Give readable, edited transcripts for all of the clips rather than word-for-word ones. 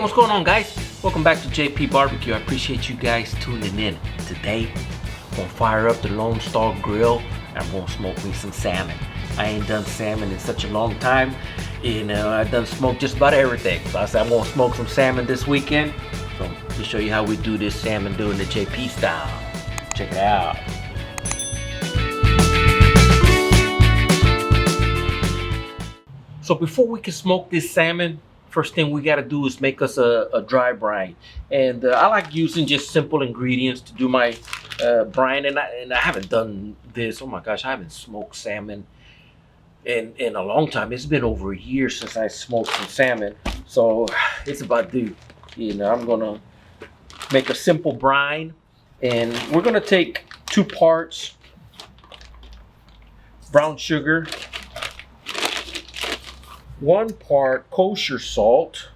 what's going on, guys? Welcome back to J.P.BBQ. I appreciate you guys tuning in. Today, I'm gonna fire up the Lone Star Grill and I'm gonna smoke me some salmon. I ain't done salmon in such a long time. I've done smoked just about everything. So I said I'm gonna smoke some salmon this weekend. So to show you how we do this salmon doing the JP style. Check it out. So before we can smoke this salmon, first thing we got to do is make us a dry brine. And I like using just simple ingredients to do my brine. And I haven't done this. Oh my gosh, I haven't smoked salmon in a long time. It's been over a year since I smoked some salmon. So it's about due. I'm going to make a simple brine. And we're going to take 2 parts brown sugar, 1 part kosher salt,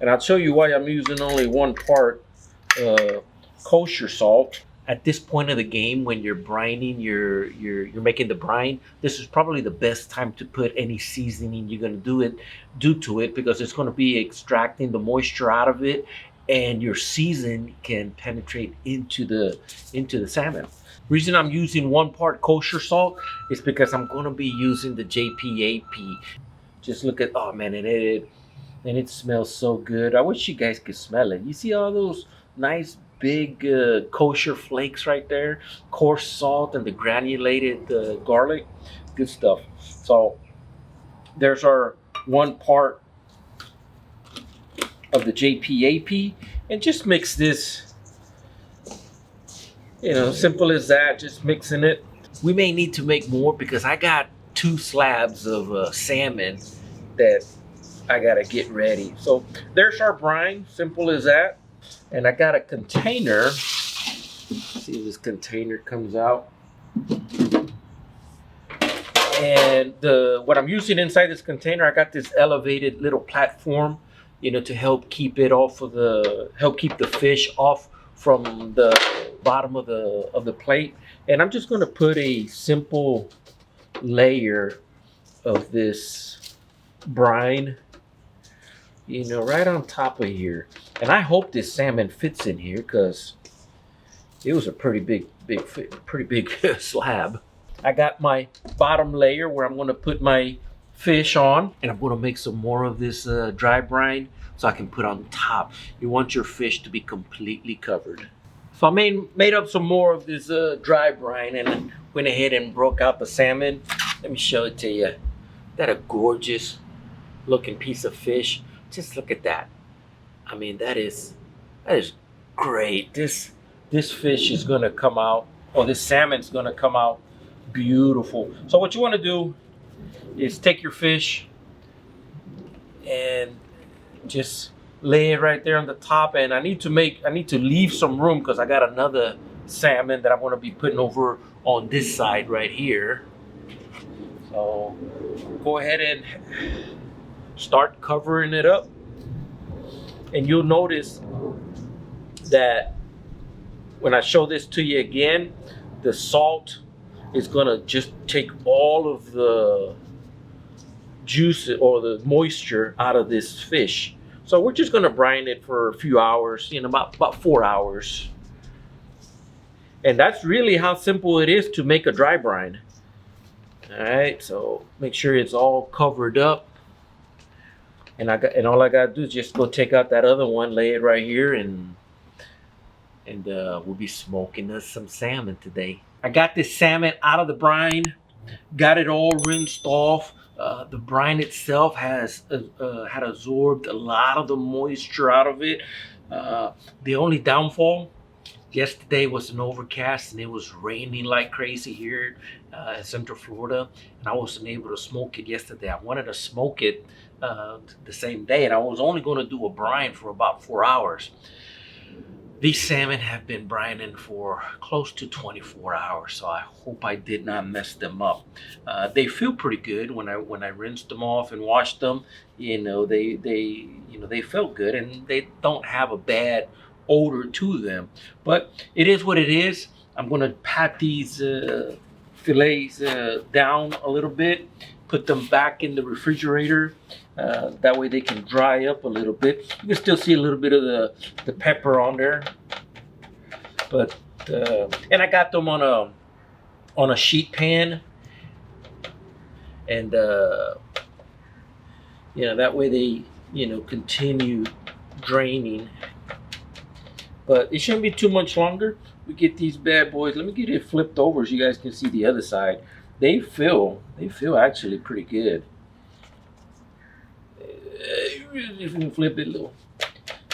and I'll show you why I'm using only 1 part kosher salt. At this point of the game, when you're brining, you're making the brine, this is probably the best time to put any seasoning you're going to do to it, because it's going to be extracting the moisture out of it, and your season can penetrate into the salmon. Reason I'm using 1 part kosher salt is because I'm going to be using the JPAP. Just look at, oh man, and it smells so good. I wish you guys could smell it. You see all those nice big kosher flakes right there? Coarse salt and the granulated garlic. Good stuff. So there's our 1 part of the JPAP. And just mix this, simple as that, just mixing it. We may need to make more because I got 2 slabs of salmon that I gotta get ready. So there's our brine, simple as that. And I got a container. Let's see if this container comes out. And what I'm using inside this container, I got this elevated little platform, to help keep it help keep the fish off from the bottom of the plate. And I'm just gonna put a simple layer of this brine, right on top of here. And I hope this salmon fits in here because it was a pretty big slab. I got my bottom layer where I'm going to put my fish on, and I'm going to make some more of this dry brine so I can put on top. You want your fish to be completely covered. So I made up some more of this dry brine and went ahead and broke out the salmon. Let me show it to you. That a gorgeous looking piece of fish. Just look at that. I mean, that is great. This fish is gonna come out, or this salmon's gonna come out beautiful. So what you want to do is take your fish and just lay it right there on the top. And I need to leave some room because I got another salmon that I'm going to be putting over on this side right here. So go ahead and start covering it up. And you'll notice that when I show this to you again, the salt is going to just take all of the juice or the moisture out of this fish. So we're just going to brine it for a few hours, about 4 hours. And that's really how simple it is to make a dry brine. All right, so make sure it's all covered up. And all I gotta do is just go take out that other one, lay it right here, and we'll be smoking us some salmon today. I got this salmon out of the brine, got it all rinsed off. The brine itself had absorbed a lot of the moisture out of it. The only downfall, yesterday was an overcast and it was raining like crazy here in Central Florida, and I wasn't able to smoke it yesterday. I wanted to smoke it the same day, and I was only going to do a brine for about 4 hours. These salmon have been brining for close to 24 hours, so I hope I did not mess them up. They feel pretty good when I rinsed them off and washed them. They felt good, and they don't have a bad odor to them. But it is what it is. I'm going to pat these fillets down a little bit, put them back in the refrigerator. That way they can dry up a little bit. You can still see a little bit of the pepper on there. But and I got them on a sheet pan. And that way they continue draining. But it shouldn't be too much longer. We get these bad boys. Let me get it flipped over so you guys can see the other side. They feel actually pretty good. If we can flip it a little.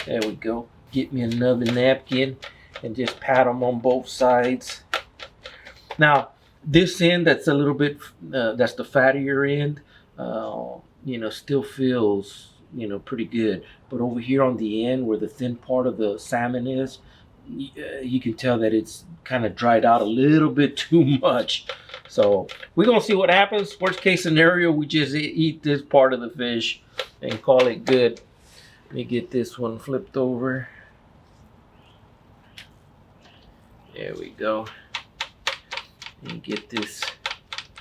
There we go. Get me another napkin and just pat them on both sides. Now, this end that's a little bit, that's the fattier end, still feels, pretty good. But over here on the end where the thin part of the salmon is, you can tell that it's kind of dried out a little bit too much. So we're going to see what happens. Worst case scenario, we just eat this part of the fish and call it good. Let me get this one flipped over. There we go. And get this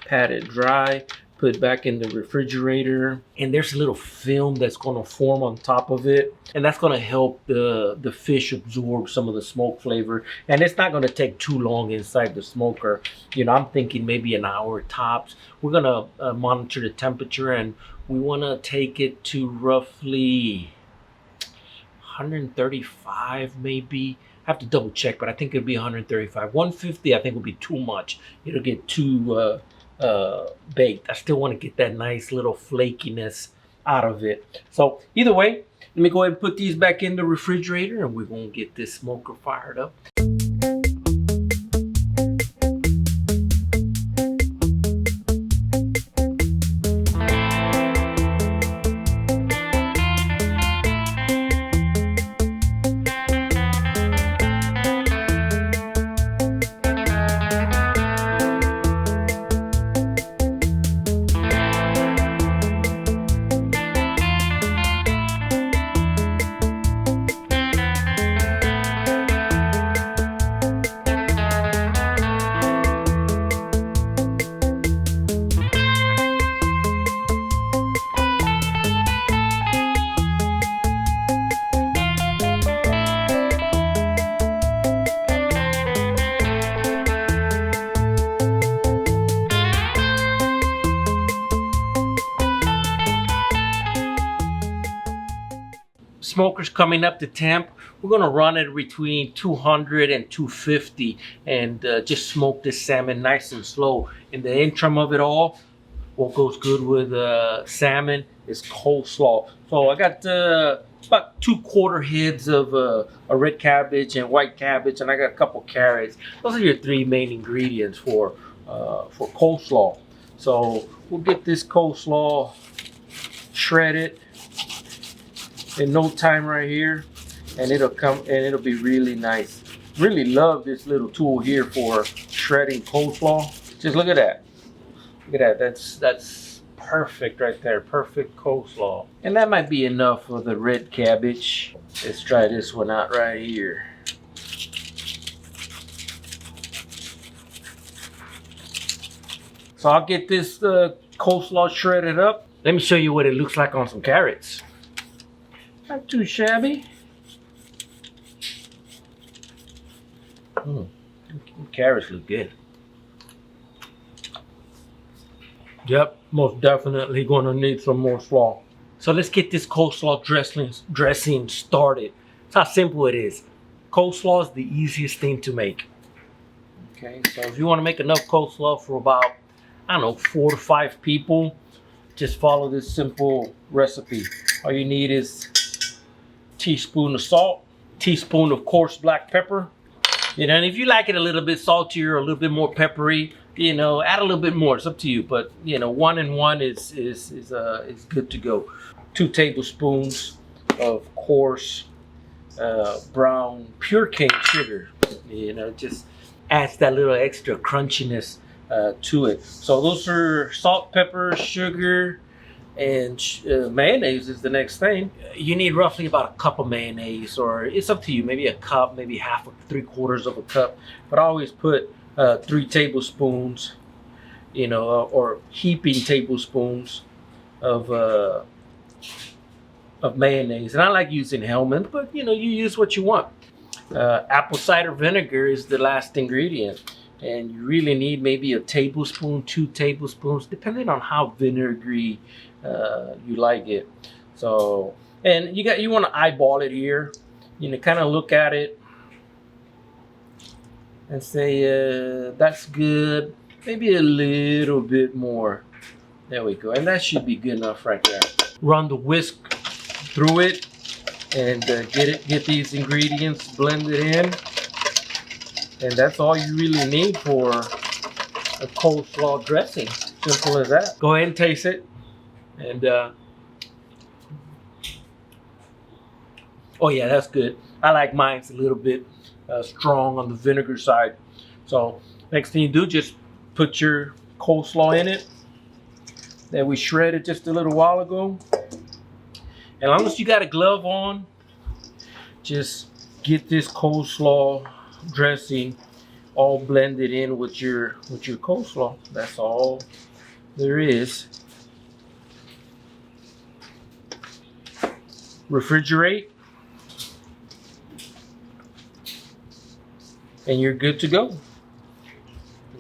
patted dry, put back in the refrigerator. And there's a little film that's going to form on top of it, and that's going to help the fish absorb some of the smoke flavor. And it's not going to take too long inside the smoker. I'm thinking maybe an hour tops. We're going to monitor the temperature, and we want to take it to roughly 135 maybe. I have to double check, but I think it'll be 135. 150 I think will be too much. It'll get too baked. I still want to get that nice little flakiness out of it. So either way, let me go ahead and put these back in the refrigerator, and we're going to get this smoker fired up. Smoker's coming up to temp. We're gonna run it between 200 and 250 and just smoke this salmon nice and slow. In the interim of it all, what goes good with salmon is coleslaw. So I got about 2/4 heads of a red cabbage and white cabbage, and I got a couple carrots. Those are your three main ingredients for coleslaw. So we'll get this coleslaw shredded in no time right here, and it'll come and it'll be really nice. Really love this little tool here for shredding coleslaw. Just look at that. Look at that. That's perfect right there. Perfect coleslaw. And that might be enough for the red cabbage. Let's try this one out right here. So I'll get this coleslaw shredded up. Let me show you what it looks like on some carrots. Not too shabby. Carrots look good. Yep, most definitely gonna need some more slaw. So let's get this coleslaw dressing started. That's how simple it is. Coleslaw is the easiest thing to make. Okay, so if you want to make enough coleslaw for about, 4 to 5 people, just follow this simple recipe. All you need is teaspoon of salt, teaspoon of coarse black pepper, and if you like it a little bit saltier, a little bit more peppery, add a little bit more. It's up to you, but 1 and 1 is good to go. 2 tablespoons of coarse brown pure cane sugar. Just adds that little extra crunchiness to it. So those are salt, pepper, sugar, and mayonnaise is the next thing. You need roughly about a cup of mayonnaise, or it's up to you, maybe a cup, maybe half or 3/4 of a cup. But I always put 3 tablespoons, you know, or heaping tablespoons of mayonnaise. And I like using Hellman, but you know, you use what you want. Apple cider vinegar is the last ingredient, and you really need maybe a tablespoon, 2 tablespoons, depending on how vinegary you like it. So, and you want to eyeball it here, you know, kind of look at it and say that's good, maybe a little bit more. There we go, and that should be good enough right there. Run the whisk through it and get these ingredients blended in, and that's all you really need for a coleslaw dressing. Simple as that. Go ahead and taste it, and oh yeah, that's good. I like mine's a little bit strong on the vinegar side. So next thing you do, just put your coleslaw in it that we shredded just a little while ago. As long as you got a glove on, just get this coleslaw dressing all blended in with your coleslaw. That's all there is. Refrigerate, and you're good to go.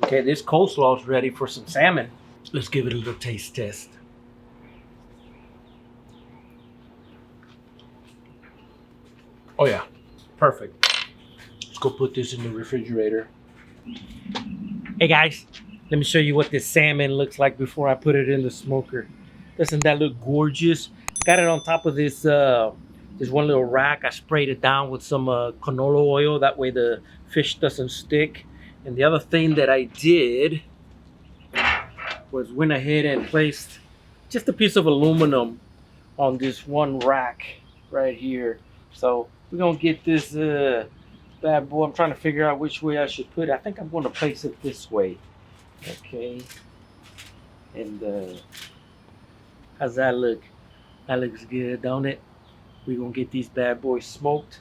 Okay, this coleslaw is ready for some salmon. Let's give it a little taste test. Oh yeah, perfect. Let's go put this in the refrigerator. Hey guys, let me show you what this salmon looks like before I put it in the smoker. Doesn't that look gorgeous? Got it on top of this this one little rack. I sprayed it down with some canola oil. That way the fish doesn't stick. And the other thing that I did was went ahead and placed just a piece of aluminum on this one rack right here. So we're gonna get this bad boy. I'm trying to figure out which way I should put it. I think I'm going to place it this way. Okay. And how's that look? That looks good, don't it? We're gonna get these bad boys smoked.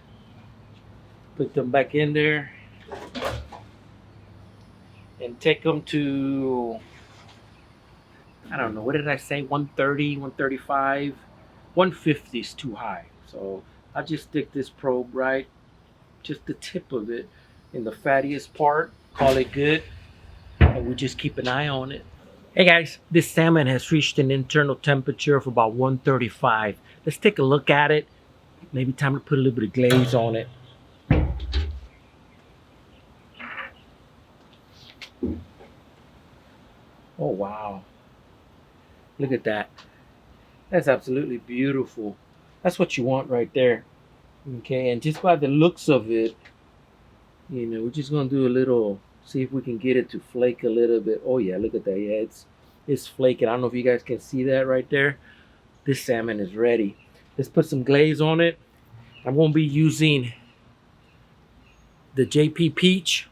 Put them back in there. And take them to, I don't know, what did I say? 130, 135, 150 is too high. So I'll just stick this probe right, just the tip of it in the fattiest part, call it good, and we just keep an eye on it. Hey guys, this salmon has reached an internal temperature of about 135. Let's take a look at it. Maybe time to put a little bit of glaze on it. Oh wow, look at that. That's absolutely beautiful. That's what you want right there. Okay, and just by the looks of it, you know, we're just gonna do a little, see if we can get it to flake a little bit. Oh yeah, look at that. Yeah, it's flaking. I don't know if you guys can see that right there. This salmon is ready. Let's put some glaze on it. I'm gonna be using the JP Peach.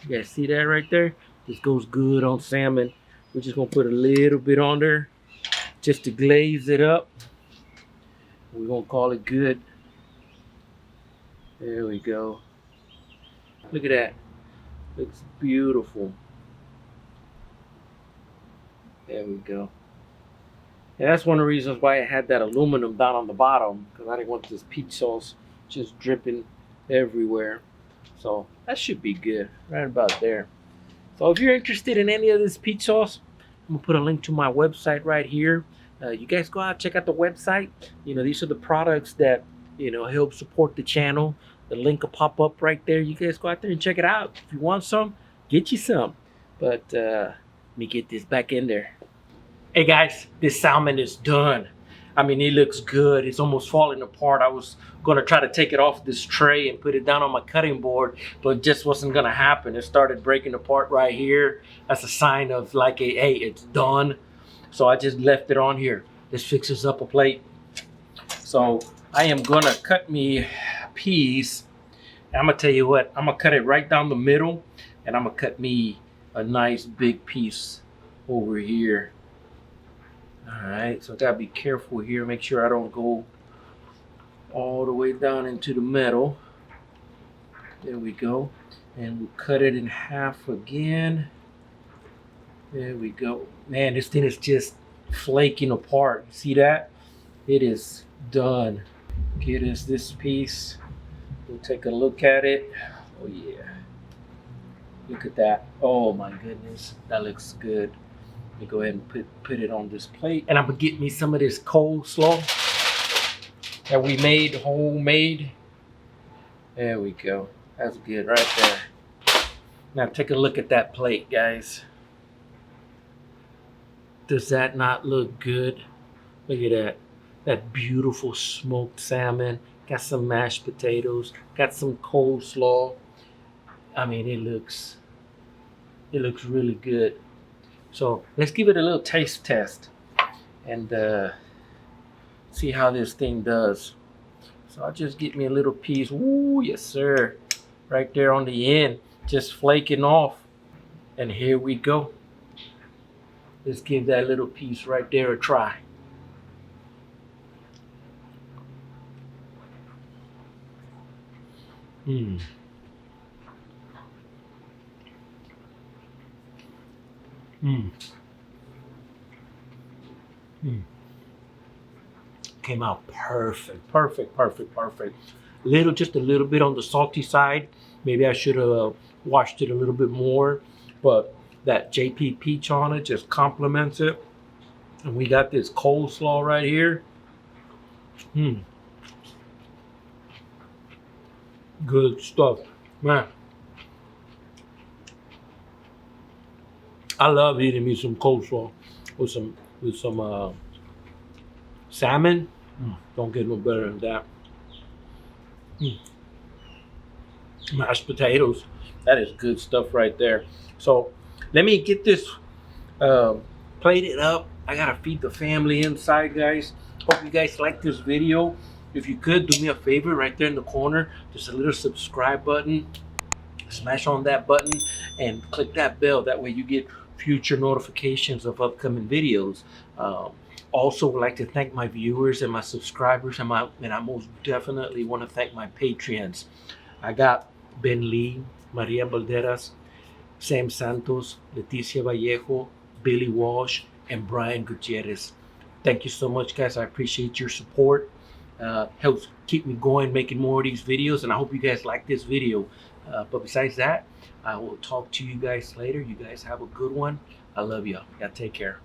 You guys see that right there? This goes good on salmon. We're just gonna put a little bit on there just to glaze it up. We're gonna call it good. There we go. Look at that. Looks beautiful. There we go. And that's one of the reasons why I had that aluminum down on the bottom, because I didn't want this peach sauce just dripping everywhere. So that should be good, right about there. So if you're interested in any of this peach sauce, I'm gonna put a link to my website right here. You guys go out, check out the website. You know, these are the products that, you know, help support the channel. The link will pop up right there. You guys go out there and check it out. If you want some, get you some. But let me get this back in there. Hey guys, this salmon is done. I mean, it looks good. It's almost falling apart. I was gonna try to take it off this tray and put it down on my cutting board, but it just wasn't gonna happen. It started breaking apart right here. That's a sign of like a, hey, it's done. So I just left it on here. This fixes up a plate. So I am gonna cut me a piece. I'm gonna tell you what, I'm gonna cut it right down the middle, and I'm gonna cut me a nice big piece over here. All right, so I gotta be careful here, make sure I don't go all the way down into the middle. There we go. And we'll cut it in half again. There we go. Man, this thing is just flaking apart. You see that? It is done. Get us this piece. We'll take a look at it. Oh yeah. Look at that. Oh my goodness. That looks good. Let me go ahead and put it on this plate. And I'm gonna get me some of this coleslaw that we made homemade. There we go. That's good right there. Now take a look at that plate, guys. Does that not look good? Look at that. That beautiful smoked salmon. Got some mashed potatoes. Got some coleslaw. I mean, it looks really good. So let's give it a little taste test and see how this thing does. So I'll just get me a little piece. Ooh, yes sir. Right there on the end, just flaking off. And here we go. Let's give that little piece right there a try. Mmm. Mmm. Mmm. Came out perfect, perfect, perfect, perfect. Just a little bit on the salty side. Maybe I should have washed it a little bit more, but that JP peach on it just complements it. And we got this coleslaw right here. Mmm. Good stuff, man. I love eating me some coleslaw with some salmon. Don't get no better than that. Mashed potatoes. That is good stuff right there. So let me get this plated up. I gotta feed the family inside, guys. Hope you guys like this video. If you could do me a favor, right there in the corner, there's a little subscribe button. Smash on that button and click that bell. That way you get future notifications of upcoming videos. Also would like to thank my viewers and my subscribers, and I most definitely want to thank my Patreons. I got Ben Lee, Maria Balderas, Sam Santos, Leticia Vallejo, Billy Walsh, and Brian Gutierrez. Thank you so much, guys. I appreciate your support. Helps keep me going, making more of these videos, and I hope you guys like this video. But besides that, I will talk to you guys later. You guys have a good one. I love y'all. Y'all take care.